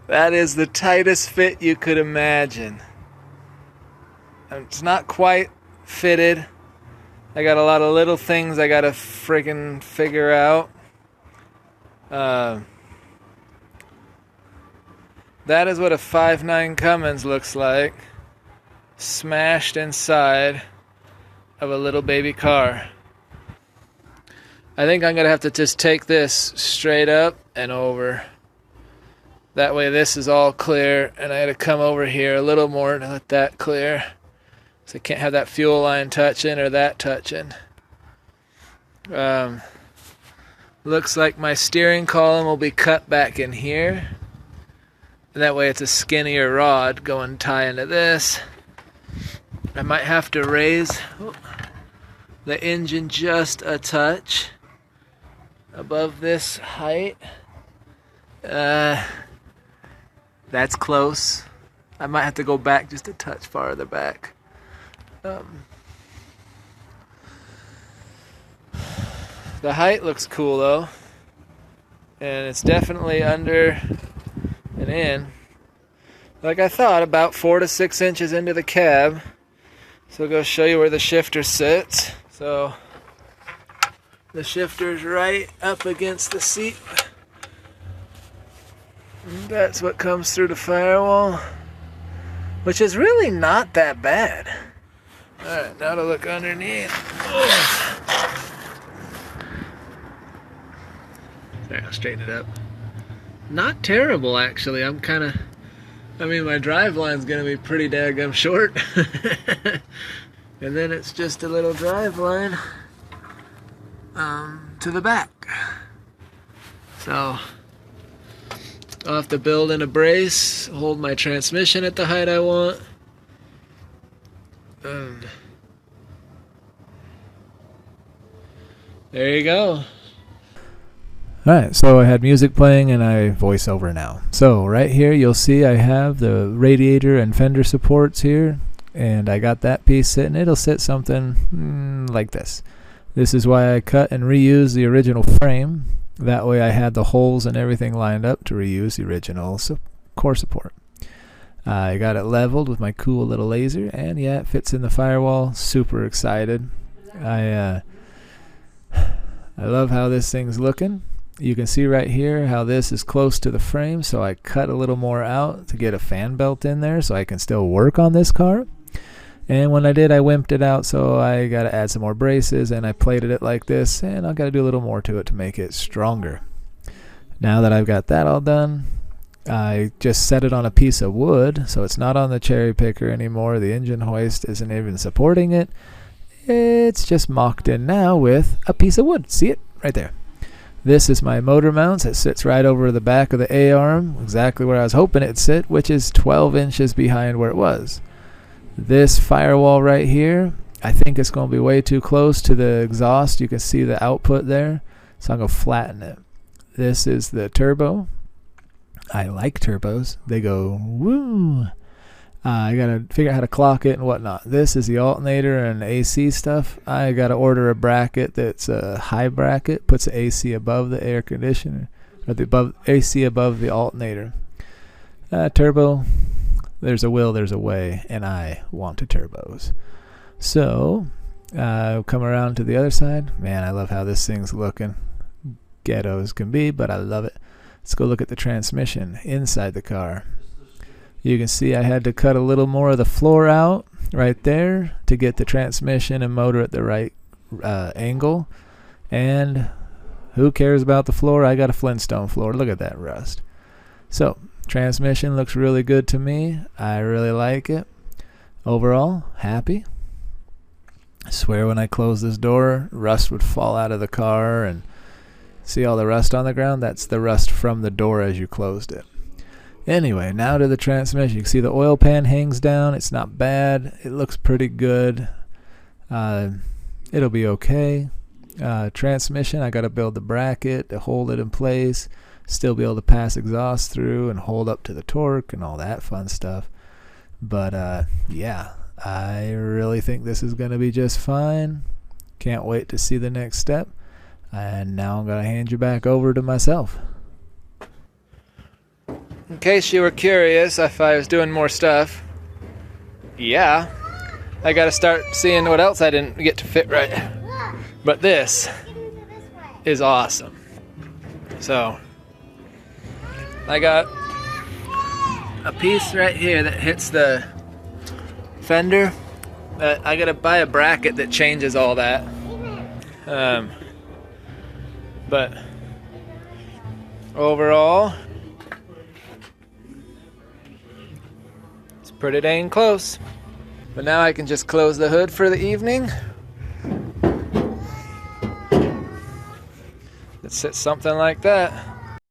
That is the tightest fit you could imagine. It's not quite fitted. I got a lot of little things I gotta friggin' figure out. That is what a 5.9 Cummins looks like, smashed inside of a little baby car. I think I'm gonna have to just take this straight up and over. That way this is all clear, and I gotta come over here a little more to let that clear. So I can't have that fuel line touching or that touching. Looks like my steering column will be cut back in here. And that way it's a skinnier rod going tie into this. I might have to raise the engine just a touch above this height. That's close. I might have to go back just a touch farther back. The height looks cool though, and it's definitely under and in, like I thought, about 4 to 6 inches into the cab. So I'll go show you where the shifter sits. So the shifter's right up against the seat. And that's what comes through the firewall, which is really not that bad. Alright, now to look underneath. There, I'll straighten it up. Not terrible, actually. My drive line's gonna be pretty daggum short. And then it's just a little drive line to the back. So I'll have to build in a brace, hold my transmission at the height I want. There you go. Alright, so I had music playing and I voice over now. So right here you'll see I have the radiator and fender supports here, and I got that piece sitting. It'll sit something like this. This is why I cut and reused the original frame. That way I had the holes and everything lined up to reuse the original core support. I got it leveled with my cool little laser, and yeah, it fits in the firewall. Super excited. I love how this thing's looking. You can see right here how this is close to the frame, so I cut a little more out to get a fan belt in there so I can still work on this car. And when I did, I wimped it out, so I got to add some more braces, and I plated it like this, and I've got to do a little more to it to make it stronger. Now that I've got that all done, I just set it on a piece of wood, so it's not on the cherry picker anymore. The engine hoist isn't even supporting it. It's just mocked in now with a piece of wood. See it? Right there. This is my motor mounts. It sits right over the back of the A-arm, exactly where I was hoping it'd sit, which is 12 inches behind where it was. This firewall right here, I think it's going to be way too close to the exhaust. You can see the output there, so I'm going to flatten it. This is the turbo. I like turbos. They go woo. I got to figure out how to clock it and whatnot. This is the alternator and AC stuff. I got to order a bracket that's a high bracket, puts the AC above the air conditioner, or the AC above the alternator. Turbo, there's a will, there's a way, and I want to turbos. So, come around to the other side. Man, I love how this thing's looking. Ghetto as can be, but I love it. Let's go look at the transmission inside the car. You can see I had to cut a little more of the floor out right there to get the transmission and motor at the right angle. And who cares about the floor? I got a Flintstone floor. Look at that rust. So, transmission looks really good to me. I really like it. Overall, happy. I swear when I close this door, rust would fall out of the car. And see all the rust on the ground? That's the rust from the door as you closed it. Anyway, now to the transmission. You can see the oil pan hangs down. It's not bad. It looks pretty good. It'll be okay. Transmission, I got to build the bracket to hold it in place. Still be able to pass exhaust through and hold up to the torque and all that fun stuff. But yeah, I really think this is going to be just fine. Can't wait to see the next step. And now I'm going to hand you back over to myself. in case you were curious if I was doing more stuff, yeah, I gotta start seeing what else I didn't get to fit right. But this is awesome. So, I got a piece right here that hits the fender. I gotta buy a bracket that changes all that. But overall, it's pretty dang close. But now I can just close the hood for the evening. Let's set something like that.